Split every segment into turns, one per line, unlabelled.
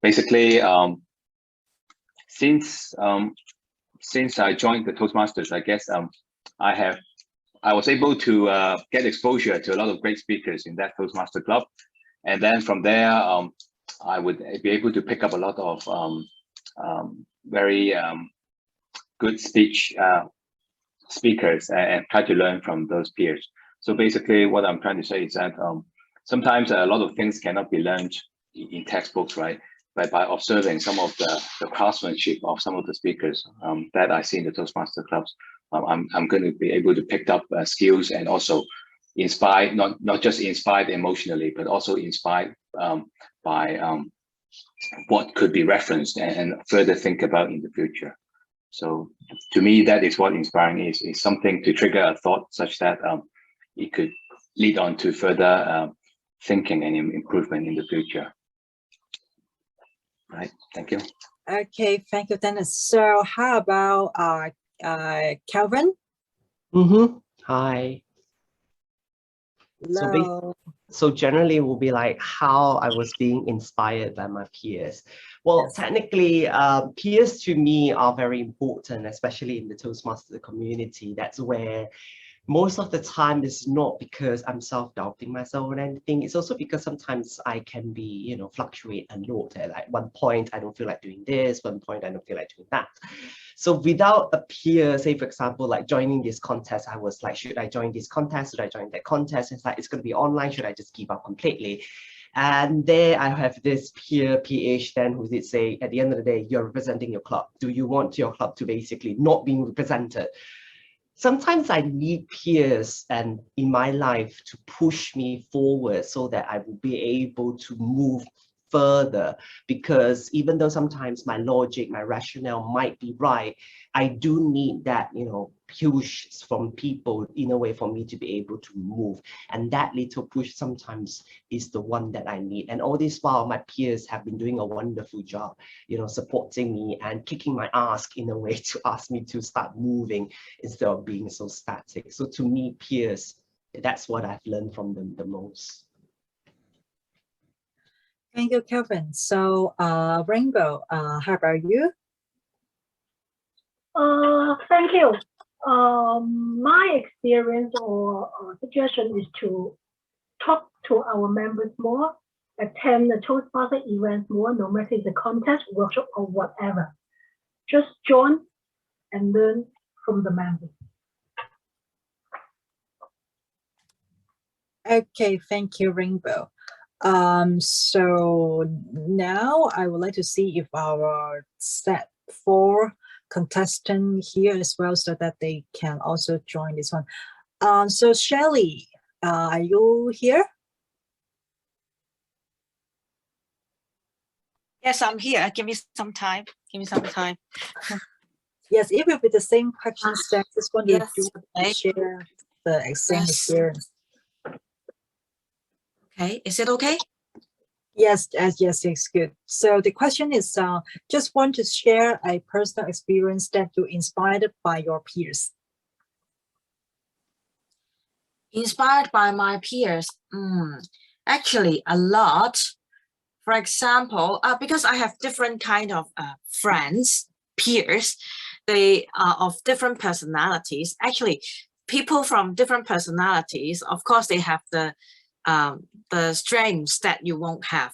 basically, since I joined the Toastmasters, I guess I was able to get exposure to a lot of great speakers in that Toastmaster club, and then from there, I would be able to pick up a lot of very good speakers and try to learn from those peers. So basically, what I'm trying to say is that sometimes a lot of things cannot be learned in textbooks, right? But by observing some of the craftsmanship of some of the speakers that I see in the Toastmaster clubs, I'm going to be able to pick up skills and also inspired, not just inspired emotionally, but also inspired by what could be referenced and further think about in the future. So to me, that is what inspiring is something to trigger a thought such that it could lead on to further thinking and improvement in the future. Right, thank you.
Okay, thank you, Dennis. So how about Calvin?
Hi.
Hello.
So generally it will be like how I was being inspired by my peers. Well, yes. Technically, peers to me are very important, especially in the Toastmaster community. That's where most of the time it's not because I'm self-doubting myself or anything. It's also because sometimes I can be, fluctuate a lot. At like one point, I don't feel like doing this. One point, I don't feel like doing that. So without a peer, say for example, like joining this contest, I was like, should I join this contest? Should I join that contest? It's like, it's going to be online. Should I just give up completely? And there I have this peer PH then who did say, at the end of the day, you're representing your club. Do you want your club to basically not being represented? Sometimes I need peers and in my life to push me forward so that I will be able to move further, because even though sometimes my logic, my rationale might be right, I do need that, push from people in a way for me to be able to move. And that little push sometimes is the one that I need. And all this while, my peers have been doing a wonderful job, supporting me and kicking my ass in a way to ask me to start moving instead of being so static. So to me, peers, that's what I've learned from them the most.
Thank you, Kelvin. So, Rainbow, how about you?
Thank you. My experience or suggestion is to talk to our members more, attend the Toastmaster events more, no matter if it's a contest, workshop, or whatever. Just join and learn from the members.
Okay, thank you, Rainbow. So now I would like to see if our set 4 contestants here as well, so that they can also join this one. So Shelley, are you here?
Yes, I'm here. Give me some time. Give me some time.
Yes, it will be the same questions that I just want
yes,
to share the same experience.
Okay, is it okay?
Yes, it's good. So the question is, just want to share a personal experience that you inspired by your peers.
Inspired by my peers? Actually, a lot. For example, because I have different kind of friends, peers, they are of different personalities. Actually, people from different personalities, of course, they have the strengths that you won't have.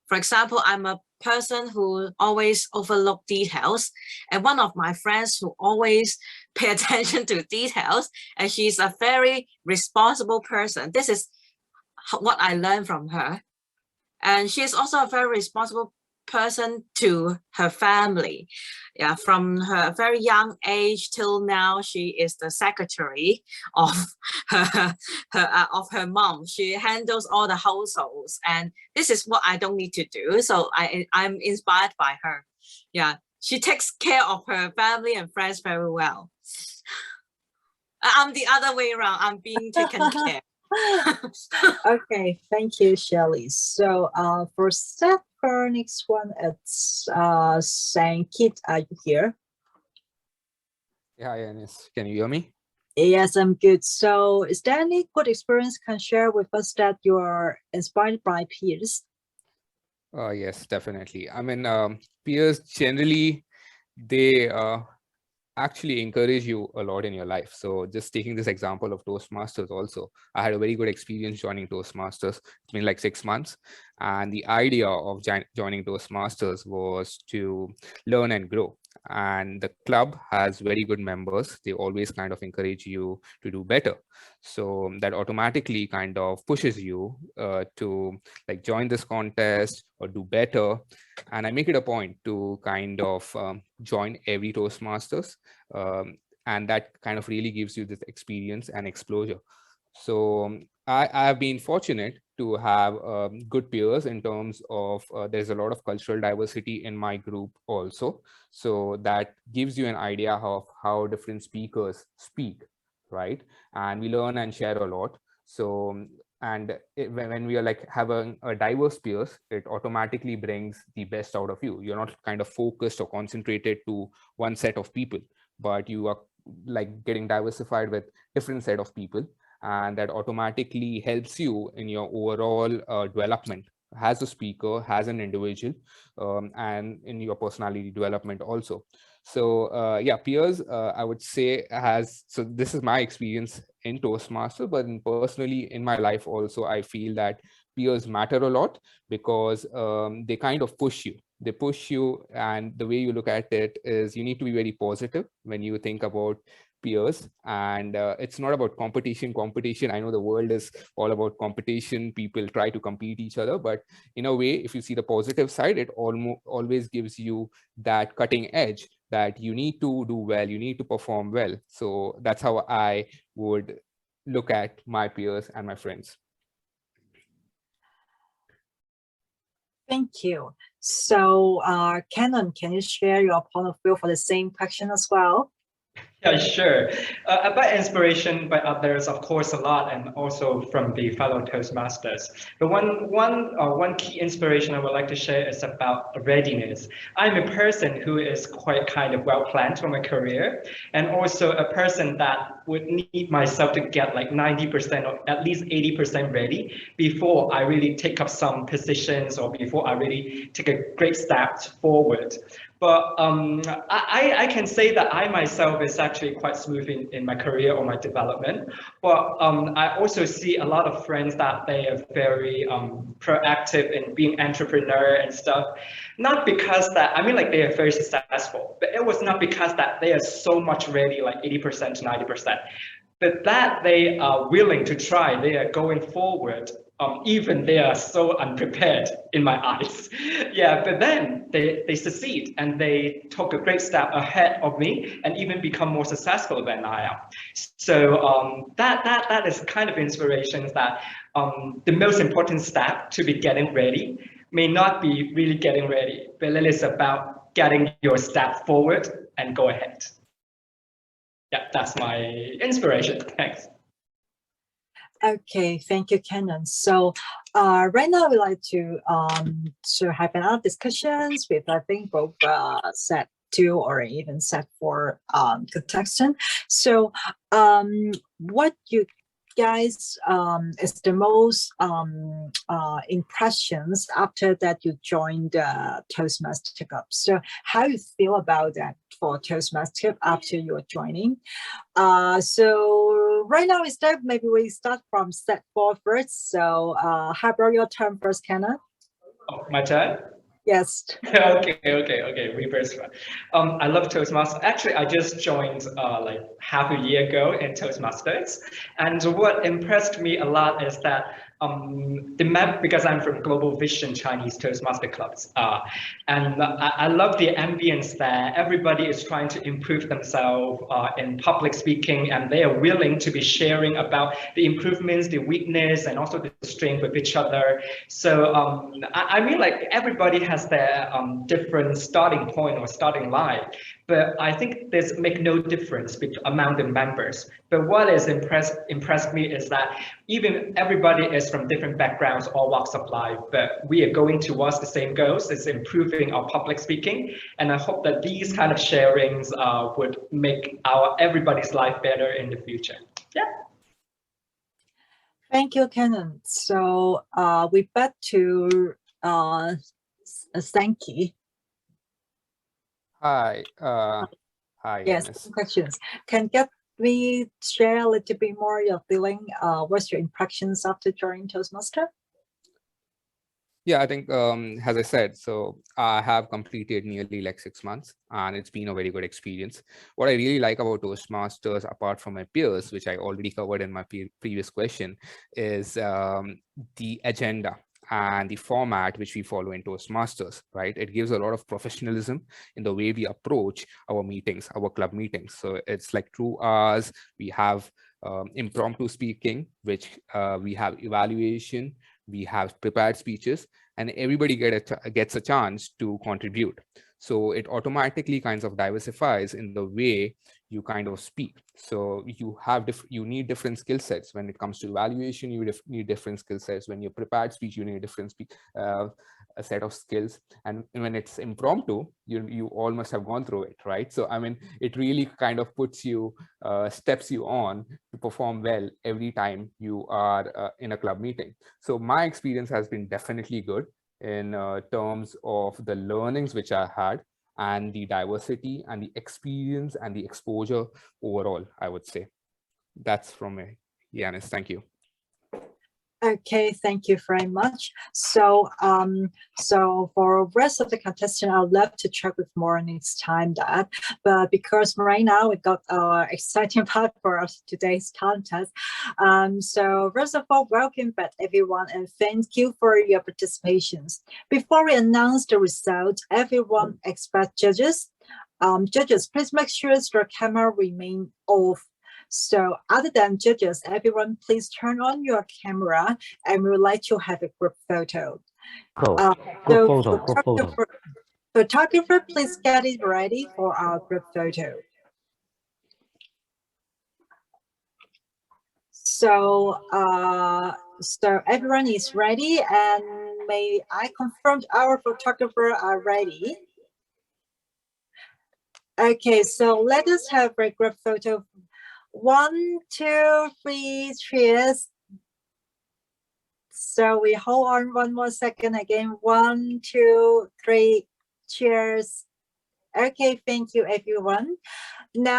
For example, I'm a person who always overlook details, and one of my friends who always pay attention to details, and she's a very responsible person. This is what I learned from her. And she is also a very responsible person to her family. Yeah, from her very young age till now, she is the secretary of her mom. She handles all the households, and this is what I don't need to do. So I'm inspired by her. Yeah, she takes care of her family and friends very well. I'm the other way around. I'm being taken care.
Okay, thank you, Shelley. So for set for next one, it's Sankit. Are you here?
Yeah, yes. Can you hear me?
Yes, I'm good. So is there any good experience can share with us that you're inspired by peers?
Yes, definitely. I mean, peers generally, they actually encourage you a lot in your life. So just taking this example of Toastmasters also, I had a very good experience joining Toastmasters. It's been like 6 months. And the idea of joining Toastmasters was to learn and grow. And the club has very good members. They always kind of encourage you to do better. So that automatically kind of pushes you to like join this contest or do better. And I make it a point to kind of join every Toastmasters, and that kind of really gives you this experience and exposure. So I have been fortunate to have good peers in terms of there's a lot of cultural diversity in my group also. So that gives you an idea of how different speakers speak, right? And we learn and share a lot. So when we are like having a diverse peers, it automatically brings the best out of you. You're not kind of focused or concentrated to one set of people, but you are like getting diversified with different set of people, and that automatically helps you in your overall development as a speaker, as an individual, and in your personality development also. So yeah, peers, I would say so this is my experience in Toastmaster, but personally in my life also, I feel that peers matter a lot because they kind of push you. They push you, and the way you look at it is you need to be very positive when you think about peers. And it's not about competition. I know the world is all about competition. People try to compete each other, but in a way, if you see the positive side, it always gives you that cutting edge that you need to do well, you need to perform well. So that's how I would look at my peers and my friends.
Thank you. So, Canon, can you share your point of view for the same question as well?
Yeah, sure. About inspiration by others, of course, a lot, and also from the fellow Toastmasters. But one key inspiration I would like to share is about readiness. I'm a person who is quite kind of well planned for my career, and also a person that would need myself to get like 90% or at least 80% ready before I really take up some positions or before I really take a great step forward. But I can say that I myself is actually quite smooth in my career or my development. But I also see a lot of friends that they are very proactive in being entrepreneur and stuff. Not because that, I mean, like they are very successful, but it was not because that they are so much ready, like 80% to 90%. But that they are willing to try, they are going forward, even they are so unprepared in my eyes. Yeah, but then they succeed and they took a great step ahead of me and even become more successful than I am. So that is kind of inspiration that the most important step to be getting ready may not be really getting ready, but it is about getting your step forward and go ahead. Yeah, that's my inspiration. Thanks.
Okay, thank you, Canon. So right now we'd like to have another discussions with I think both set 2 or even set 4 contestant. So what you guys is the most impressions after that you joined Toastmaster Club? So how you feel about that for Toastmaster Club after you're joining? So right now maybe we start from set 4 first. So how about your turn first, Kenna?
Oh, my turn?
Yes.
Okay. Reverse. I love Toastmasters. Actually, I just joined like half a year ago in Toastmasters, and what impressed me a lot is that the map, because I'm from Global Vision Chinese Toastmaster clubs, and I love the ambience there. Everybody is trying to improve themselves in public speaking, and they are willing to be sharing about the improvements, the weakness, and also the strength with each other. So I mean, like everybody has their different starting point or starting line, but I think this make no difference among the members. But what is impressed me is that even everybody is from different backgrounds or walks of life, but we are going towards the same goals, is improving our public speaking. And I hope that these kind of sharings would make everybody's life better in the future. Yeah.
Thank you, Canon. So we back to Sankey.
Hi. Hi,
Yes,
Yanis.
some questions. Can we share a little bit more your feeling? What's your impressions after joining Toastmaster?
Yeah, I think, as I said, so I have completed nearly like 6 months, and it's been a very good experience. What I really like about Toastmasters, apart from my peers, which I already covered in my previous question, is the agenda and the format which we follow in Toastmasters, right? It gives a lot of professionalism in the way we approach our meetings, our club meetings. So it's like 2 hours. We have impromptu speaking, which we have evaluation, we have prepared speeches, and everybody gets a chance to contribute. So it automatically kind of diversifies in the way you kind of speak. So you need different skill sets. When it comes to evaluation, you need different skill sets. When you're prepared speech, you need a different a set of skills. And when it's impromptu, you all must have gone through it, right? So I mean, it really kind of steps you on to perform well every time you are in a club meeting. So my experience has been definitely good in terms of the learnings which I had, and the diversity and the experience and the exposure overall, I would say. That's from me, Yanis. Thank you.
Okay, thank you very much. So, so for rest of the contestant, I'd love to check with more next time that, but because right now we got our exciting part for us today's contest. So first of all, welcome back everyone, and thank you for your participations. Before we announce the result, everyone expect judges. Judges, please make sure your camera remain off. So other than judges, everyone please turn on your camera, and we would like to have a group photo. Photographer, please get it ready for our group photo. So, so everyone is ready, and may I confirm our photographer are ready? Okay, so let us have a group photo. 1, 2, 3, cheers. So we hold on one more second again. 1, 2, 3, cheers. Okay, thank you everyone. Now